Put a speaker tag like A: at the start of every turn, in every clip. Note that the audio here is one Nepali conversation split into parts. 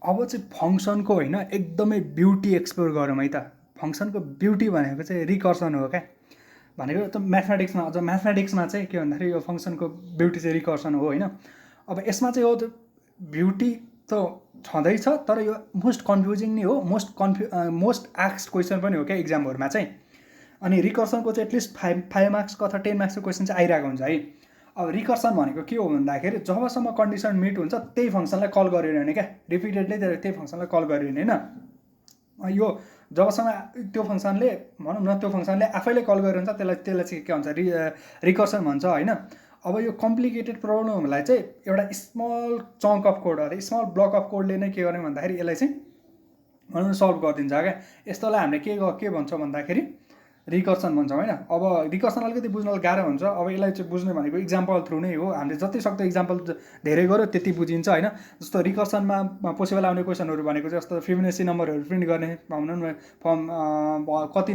A: अब चाहिँ फङ्सनको होइन एकदमै ब्युटी एक्सप्लोर गरौँ है त। फङ्सनको ब्युटी भनेको चाहिँ रिकर्सन हो क्या। भनेको त म्याथमेटिक्समा अझ म्याथमेटिक्समा चाहिँ के भन्दाखेरि यो फङ्सनको ब्युटी चाहिँ रिकर्सन हो होइन। अब यसमा चाहिँ हो ब्युटी त छँदैछ, तर यो मोस्ट कन्फ्युजिङ नै हो, मोस्ट आस्क्ड क्वेसन पनि हो क्या इक्जामहरूमा चाहिँ। अनि रिकर्सनको चाहिँ एटलिस्ट 5 मार्क्सको अथवा 10 मार्क्सको क्वेसन चाहिँ आइरहेको हुन्छ है। अब रिकर्सन भनेको के हो भन्दाखेरि जबसम्म कन्डिसन मिट हुन्छ त्यही फङ्सनलाई कल गरिरहने क्या, रिपिटेडली त्यही फङ्सनलाई कल गरिरहने होइन। यो जबसम्म त्यो फङ्सनले भनौँ न त्यो फङ्सनले आफैले कल गरिरहन्छ त्यसलाई चाहिँ के भन्छ रिकर्सन भन्छ होइन। अब यो कम्प्लिकेटेड प्रब्लमहरूलाई चाहिँ एउटा स्मल चङ्क अफ कोड अथवा स्मल ब्लक अफ कोडले नै के गर्ने भन्दाखेरि यसलाई चाहिँ भनौँ न सल्भ गरिदिन्छ क्या। यस्तोलाई हामीले के भन्छौँ भन्दाखेरि रिकर्सन भन्छौँ होइन। अब रिकर्सन अलिकति बुझ्न गाह्रो हुन्छ। अब यसलाई चाहिँ बुझ्ने भनेको इक्जाम्पल थ्रु नै हो। हामीले जति सक्दो इक्जाम्पल धेरै गऱ्यो त्यति बुझिन्छ होइन। जस्तो रिकर्सनमा पोसिबल आउने क्वेसनहरू भनेको चाहिँ जस्तो फिबोनाची नम्बरहरू प्रिन्ट गर्ने, भनौँ न फर्म कति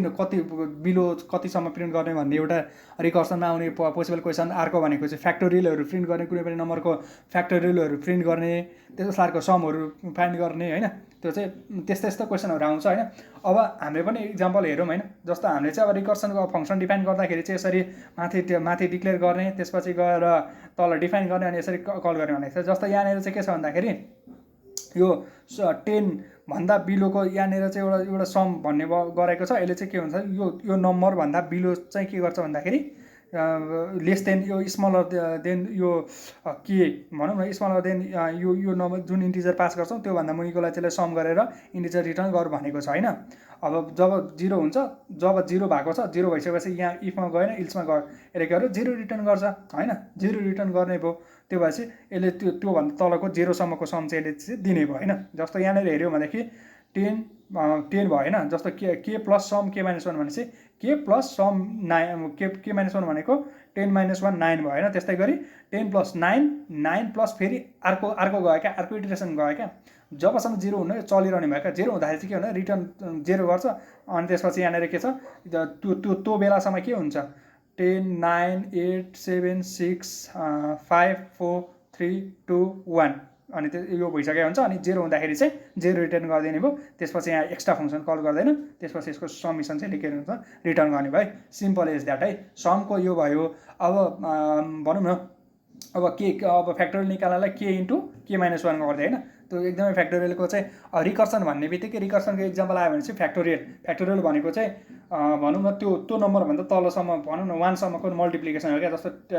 A: बिलो कतिसम्म प्रिन्ट गर्ने भन्ने एउटा रिकर्सनमा आउने पोसिबल क्वेसन। अर्को भनेको चाहिँ फ्याक्टोरियलहरू प्रिन्ट गर्ने, कुनै पनि नम्बरको फ्याक्टोरियलहरू प्रिन्ट गर्ने, त्यसको समहरू फाइन्ड गर्ने होइन। त्यो चाहिँ त्यस्तो क्वेसनहरू आउँछ होइन। अब हामीले पनि इक्जाम्पल हेरौँ होइन। जस्तो हामीले चाहिँ अब रिकर्सनको फङ्सन डिफाइन गर्दाखेरि चाहिँ यसरी माथि डिक्लेयर गर्ने, त्यसपछि गएर तल डिफाइन गर्ने अनि यसरी कल गर्ने भनेको छ। जस्तो यहाँनिर चाहिँ के छ भन्दाखेरि यो 10 भन्दा बिलोको यहाँनिर चाहिँ एउटा सम भन्ने गरेको छ। यसले चाहिँ के भन्छ यो नम्बर भन्दा बिलो चाहिँ के गर्छ भन्दाखेरि लेस देन यो स्मलर देन यो के भनौँ न स्मलर देन यो नम्बर जुन इन्टिजर पास गर्छौँ त्योभन्दा मुनिकोलाई चाहिँ सम गरेर इन्टिजर रिटर्न गर भनेको छ होइन। अब जब 0 हुन्छ, जब 0 भएको छ, 0 भइसकेपछि यहाँ इफमा गएन इल्समा गयो, यसले के गर्यो 0 रिटर्न गर्छ होइन। 0 रिटर्न गर्ने भयो, त्यो भएपछि यसले त्योभन्दा तलको 0सम्मको सम चाहिँ यसले चाहिँ दिने भयो होइन। जस्तो यहाँनिर हेऱ्यो भनेदेखि 10 भयो होइन। जस्तो के प्लस सम के माइनस 1 भनेपछि के प्लस सम 9 के माइनस 1 भनेको 10 माइनस 1 9 भयो होइन। त्यस्तै गरी 10 प्लस 9 प्लस फेरि अर्को गयो क्या, अर्को इटरेसन गयो क्या। जबसम्म 0 हुनु चलिरहने भयो क्या। 0 हुँदाखेरि चाहिँ के हुन्छ रिटर्न 0 गर्छ। अनि त्यसपछि यहाँनिर के छ त्यो बेलासम्म के हुन्छ 10 9 8 7 6 5 4 3 2 1 अनि त्यो यो भइसकेको हुन्छ। अनि 0 हुँदाखेरि चाहिँ 0 रिटर्न गरिदिने भयो। त्यसपछि यहाँ एक्स्ट्रा फङ्सन कल गर्दैन, त्यसपछि यसको समिसन चाहिँ लेखेर हुन्छ रिटर्न गर्ने भयो। सिम्पल एज द्याट है। समको यो भयो। अब भनौँ न अब फ्याक्टोरियल निकाल्नलाई के इन्टु के माइनस 1 गर्दै होइन। त्यो एकदमै फ्याक्टोरियलको चाहिँ रिकर्सन भन्ने बित्तिकै रिकर्सनको इक्जाम्पल आयो भने चाहिँ फ्याक्टोरियल भनेको चाहिँ भनौँ न त्यो नम्बरभन्दा तलसम्म भनौँ न 1 सम्मको मल्टिप्लिकेसन हो क्या।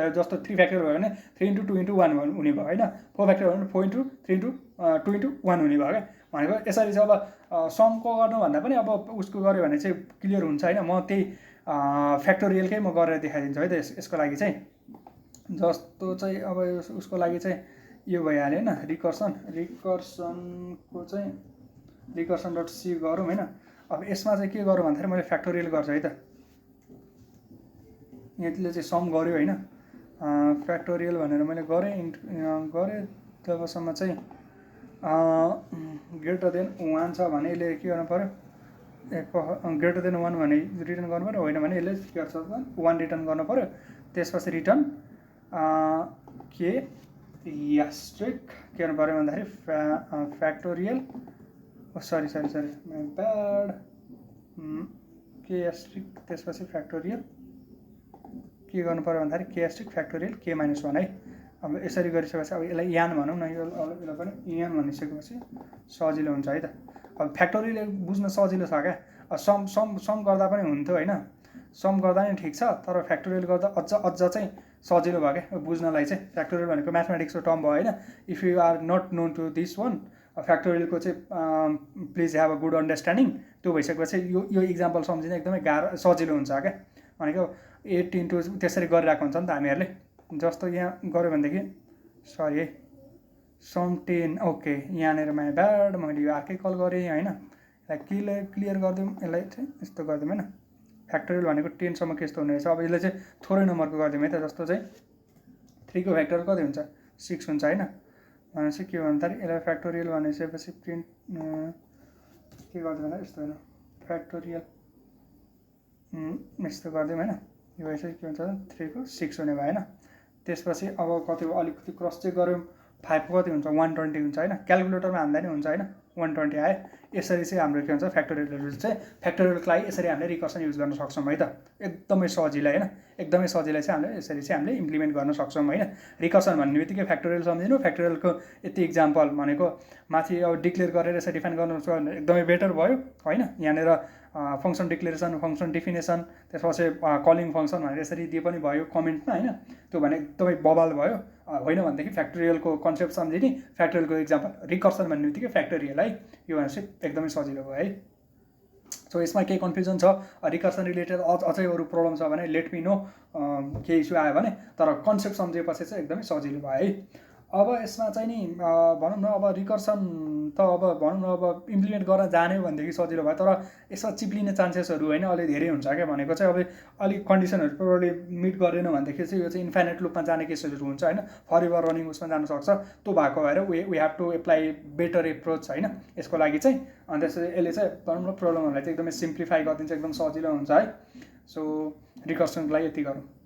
A: जस्तो 3 फ्याक्टोरियल भयो भने 3 × 2 × 1 हुने भयो होइन। 4 फ्याक्टोरियल भयो भने 4 × 3 × 2 × 1 हुने भयो क्या। भनेको यसरी चाहिँ अब समको गर्नुभन्दा पनि अब उसको गऱ्यो भने चाहिँ क्लियर हुन्छ होइन। म त्यही फ्याक्टोरियलकै म गरेर देखाइदिन्छु है त यसको लागि चाहिँ। जस्तो चाहिँ अब उसको लागि चाहिँ यो भइहाल्यो होइन। रिकर्सनको चाहिँ recursion.c गरौँ होइन। अब यसमा चाहिँ के गरौँ भन्दाखेरि मैले फ्याक्टोरियल गर्छु है त। यसले चाहिँ सम गर्यो होइन। फ्याक्टोरियल भनेर मैले गरेँ तबसम्म चाहिँ ग्रेटर देन 1 छ भने यसले के गर्नु पऱ्यो ग्रेटर देन 1 भने रिटर्न गर्नु पऱ्यो, होइन भने यसले के गर्छ 1 रिटर्न गर्नु पऱ्यो। त्यसपछि रिटर्न के एस्ट्रिक के गर्नु पऱ्यो भन्दाखेरि फ्याक्टोरियल सरी माई ब्याड के एस्ट्रिक त्यसपछि फ्याक्टोरियल के गर्नु पऱ्यो भन्दाखेरि के एस्ट्रिक फ्याक्टोरियल के माइनस 1 है। अब यसरी गरिसकेपछि अब यसलाई यान भनौँ न, यसलाई पनि यान भनिसकेपछि सजिलो हुन्छ है त। अब फ्याक्टोरियल बुझ्न सजिलो छ क्या। सम गर्दा पनि हुन्थ्यो होइन। सम गर्दा नि ठिक छ, तर फ्याक्टोरियल गर्दा अझ चाहिँ सजिलो भयो क्या बुझ्नलाई चाहिँ। फ्याक्टोरियल भनेको म्याथमेटिक्सको टर्म भयो होइन। If you are not known to this one फ्याक्टोरियलको चाहिँ please have a good understanding. त्यो भइसकेपछि यो इक्जाम्पल सम्झिन एकदमै सजिलो हुन्छ क्या। भनेको 8 × त्यसरी गरिरहेको हुन्छ नि त हामीहरूले। जस्तो यहाँ गऱ्यो भनेदेखि सरी है सम 10 ओके यहाँनिर माई ब्याड मैले यो अर्कै कल गरेँ होइन। यसलाई क्लियर गरिदिउँ, यसलाई चाहिँ यस्तो गरिदिउँ होइन। फ्याक्टोरियल भनेको 10 सम्म के यस्तो हुने रहेछ। अब यसले चाहिँ थोरै नम्बरको गरिदिउँ है त। जस्तो चाहिँ 3 को फ्याक्टोरियल कति हुन्छ 6 हुन्छ होइन। भनेपछि के भन्दाखेरि यसलाई फ्याक्टोरियल भनिसकेपछि प्रिन्ट के गरिदिउँ भने यस्तो होइन फ्याक्टोरियल यस्तो गरिदिउँ होइन। यो भइसक्यो के हुन्छ 3 को 6 हुने भयो होइन। त्यसपछि अब कति अलिकति क्रस चेक गऱ्यौँ 5 कति हुन्छ 120 हुन्छ होइन, क्यालकुलेटरमा हान्दा नि हुन्छ होइन 120 आयो। यसरी चाहिँ हाम्रो के हुन्छ फ्याक्टोरियलहरू चाहिँ फ्याक्टोरियलको लागि यसरी हामीले रिकर्सन युज गर्न सक्छौँ है त, एकदमै सजिलो होइन, एकदमै सजिलै चाहिँ हामीले यसरी चाहिँ हामीले इम्प्लिमेन्ट गर्न सक्छौँ होइन। रिकर्सन भन्ने बित्तिकै फ्याक्टोरियल सम्झिनु, फ्याक्टोरियलको यति इक्जाम्पल भनेको माथि अब डिक्लेयर गरेर यसरी डिफाइन गर्नु भने एकदमै बेटर भयो होइन। यहाँनिर फङ्सन डिक्लेरेसन, फङ्सन डिफिनेसन, त्यसपछि कलिङ फङ्सन भनेर यसरी दिए पनि भयो कमेन्टमा होइन, त्यो भने एकदमै बवाल भयो। होइन भनेदेखि फ्याक्टोरियलको कन्सेप्ट सम्झिने, फ्याक्टोरियलको इक्जाम्पल रिकर्सन भन्ने बित्तिकै फ्याक्टोरियल है, यो भने चाहिँ एकदमै सजिलो भयो है। सो यसमा केही कन्फ्युजन छ रिकर्सन रिलेटेड अझै अरू प्रब्लम छ भने लेट मी नो, केही इस्यु आयो भने, तर कन्सेप्ट सम्झेपछि चाहिँ एकदमै सजिलो भयो है। अब यसमा चाहिँ नि भनौँ न अब रिकर्सन त अब भनौँ न अब इम्प्लिमेन्ट गर्न जाने हो भनेदेखि सजिलो भयो, तर यसमा चिप्लिने चान्सेसहरू होइन अलि धेरै हुन्छ क्या। भनेको चाहिँ अब अलिक कन्डिसनहरू प्रोपरली मिट गरेन भनेदेखि चाहिँ यो चाहिँ इन्फाइनाइट लुपमा जाने केसहरू हुन्छ होइन, फर एभर रनिङ उसमा जान सक्छ। त्यो भएको भएर we have to apply better approach होइन यसको लागि चाहिँ। अनि त्यसपछि यसले चाहिँ भनौँ न प्रब्लमहरूलाई चाहिँ एकदमै सिम्प्लिफाई गरिदिन्छ, एकदम सजिलो हुन्छ है। सो रिकर्सनको लागि यति गरौँ।